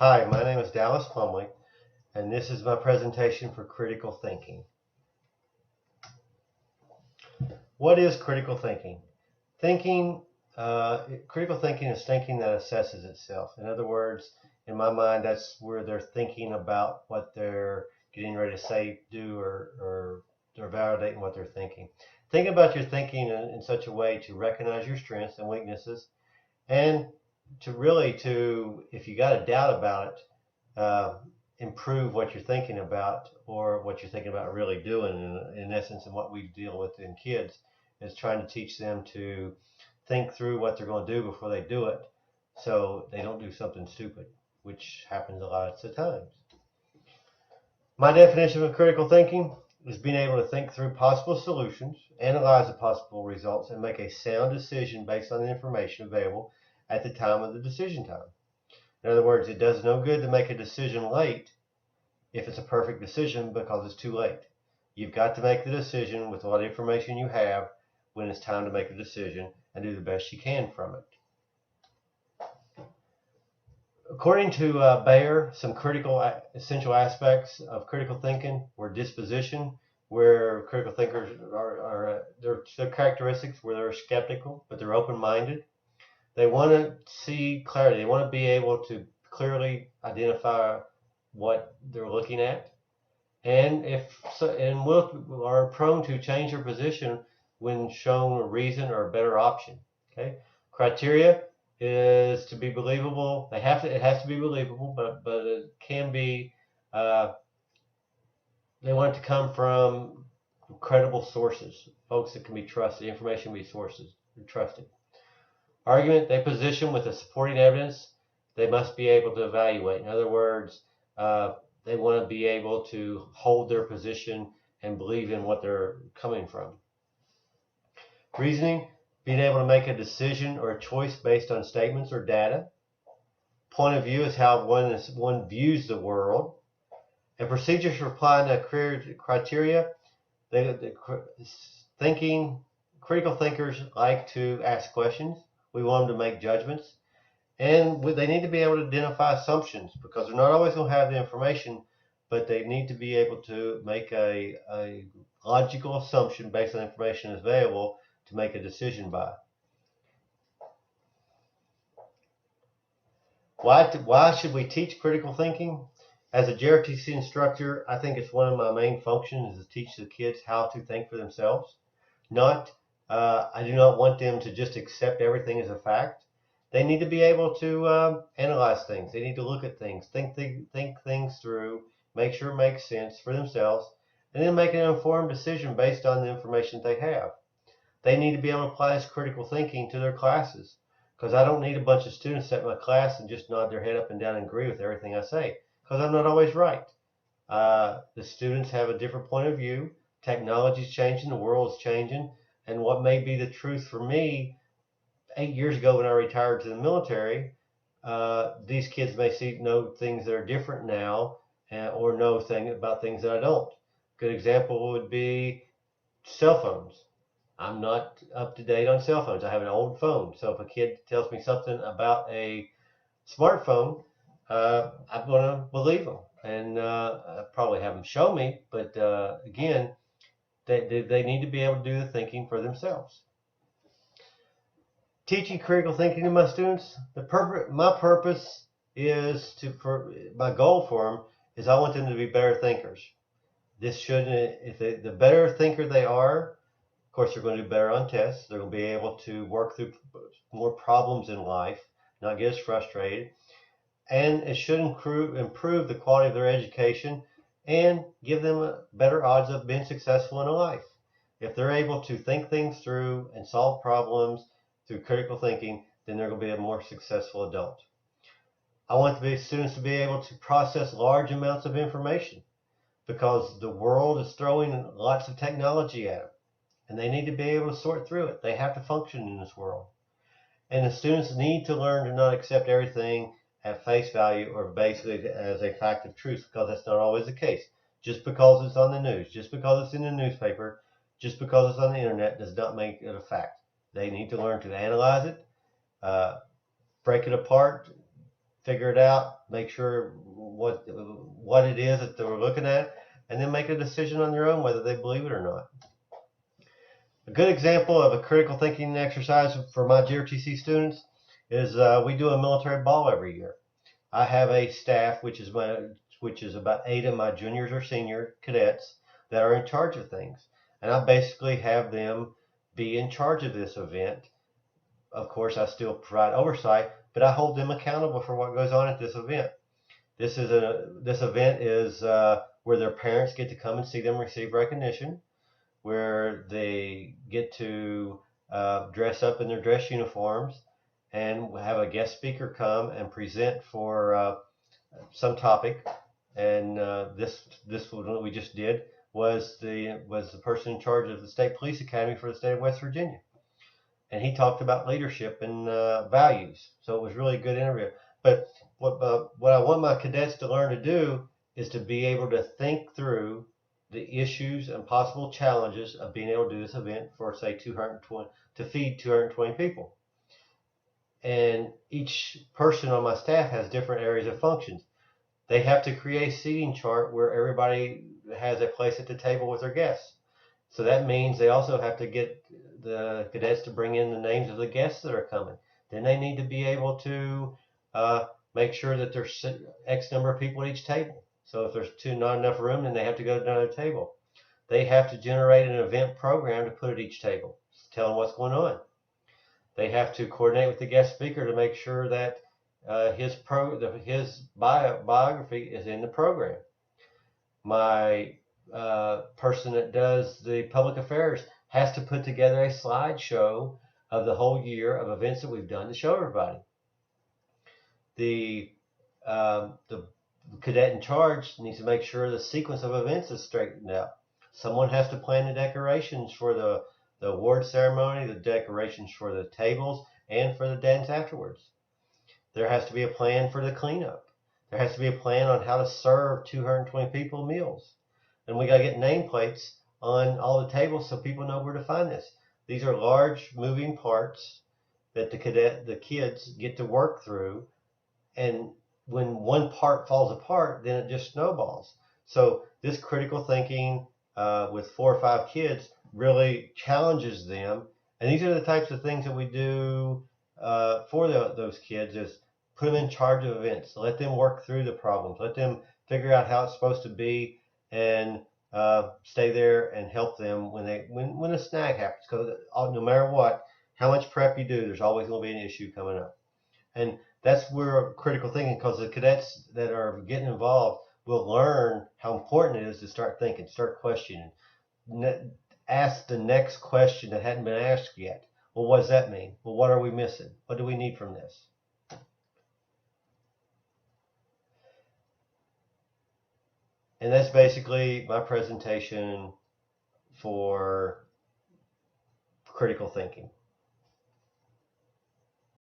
Hi, my name is Dallas Plumley, and this is my presentation for critical thinking. What is critical thinking? Critical thinking is thinking that assesses itself. In other words, in my mind, that's where they're thinking about what they're getting ready to say, do, or they're validating what they're thinking. Think about your thinking in such a way to recognize your strengths and weaknesses, and if you got a doubt about it, improve what you're thinking about or what you're thinking about really doing. In essence, and what we deal with in kids is trying to teach them to think through what they're going to do before they do it so they don't do something stupid, which happens a lot of times. My definition of critical thinking is being able to think through possible solutions, analyze the possible results, and make a sound decision based on the information available at the time of the decision time. In other words, it does no good to make a decision late if it's a perfect decision because it's too late. You've got to make the decision with what information you have when it's time to make a decision and do the best you can from it. According to Bayer, some essential aspects of critical thinking were disposition, where critical thinkers their characteristics where they're skeptical, but they're open-minded. They want to see clarity. They want to be able to clearly identify what they're looking at, and are prone to change their position when shown a reason or a better option. Okay, criteria is to be believable. It has to be believable, but it can be. They want it to come from credible sources, folks that can be trusted. Information can be sources trusted. Argument, they position with the supporting evidence they must be able to evaluate. In other words, they want to be able to hold their position and believe in what they're coming from. Reasoning, being able to make a decision or a choice based on statements or data. Point of view is how one views the world. And procedures for applying the criteria. Critical thinkers like to ask questions. We want them to make judgments. And they need to be able to identify assumptions because they're not always going to have the information, but they need to be able to make a logical assumption based on the information that's available to make a decision by. Why should we teach critical thinking? As a JRTC instructor, I think it's one of my main functions is to teach the kids how to think for themselves. I do not want them to just accept everything as a fact. They need to be able to analyze things. They need to look at things, think things through, make sure it makes sense for themselves, and then make an informed decision based on the information they have. They need to be able to apply this critical thinking to their classes because I don't need a bunch of students at my class and just nod their head up and down and agree with everything I say because I'm not always right. The students have a different point of view. Technology's changing, the world's changing, and what may be the truth for me 8 years ago when I retired to the military, these kids may know things that are different now or know about things that I don't. Good example would be cell phones. I'm not up to date on cell phones. I have an old phone. So if a kid tells me something about a smartphone, I'm going to believe them. And I probably have them show me. But again, they need to be able to do the thinking for themselves. Teaching critical thinking to my students, my purpose is my goal for them is I want them to be better thinkers. The better thinker they are, of course, they're going to do better on tests. They're going to be able to work through more problems in life, not get as frustrated. And it should improve the quality of their education and give them better odds of being successful in life. If they're able to think things through and solve problems through critical thinking, then they're going to be a more successful adult. I want students to be able to process large amounts of information because the world is throwing lots of technology at them. And they need to be able to sort through it. They have to function in this world. And the students need to learn to not accept everything at face value or basically as a fact of truth because that's not always the case. Just because it's on the news, just because it's in the newspaper, just because it's on the internet does not make it a fact. They need to learn to analyze it, break it apart, figure it out, make sure what it is that they're looking at, and then make a decision on their own whether they believe it or not. A good example of a critical thinking exercise for my GRTC students is we do a military ball every year. I have a staff, which is about 8 of my juniors or senior cadets that are in charge of things, and I basically have them be in charge of this event. Of course, I still provide oversight, but I hold them accountable for what goes on at this event. This event is where their parents get to come and see them receive recognition, where they get to dress up in their dress uniforms and have a guest speaker come and present for some topic. And this one that we just did was the person in charge of the State Police Academy for the state of West Virginia, and he talked about leadership and values. So it was really a good interview. But what I want my cadets to learn to do is to be able to think through the issues and possible challenges of being able to do this event for, say, 220 to feed 220 people. And each person on my staff has different areas of functions. They have to create a seating chart where everybody has a place at the table with their guests. So that means they also have to get the cadets to bring in the names of the guests that are coming. Then they need to be able to make sure that there's X number of people at each table. So if there's not enough room, then they have to go to another table. They have to generate an event program to put at each table, tell them what's going on. They have to coordinate with the guest speaker to make sure that his biography is in the program. My person that does the public affairs has to put together a slideshow of the whole year of events that we've done to show everybody. The cadet in charge needs to make sure the sequence of events is straightened out. Someone has to plan the decorations for the award ceremony, the decorations for the tables, and for the dance afterwards. There has to be a plan for the cleanup. There has to be a plan on how to serve 220 people meals. And we got to get nameplates on all the tables so people know where to find this. These are large moving parts that the kids get to work through. And when one part falls apart, then it just snowballs. So this critical thinking with 4 or 5 kids really challenges them. And these are the types of things that we do for those kids, is put them in charge of events. Let them work through the problems. Let them figure out how it's supposed to be, and stay there and help them when a snag happens. Because no matter what, how much prep you do, there's always going to be an issue coming up. And that's where critical thinking, because the cadets that are getting involved will learn how important it is to start thinking, start questioning, ask the next question that hadn't been asked yet. Well, what does that mean? Well, what are we missing? What do we need from this? And that's basically my presentation for critical thinking.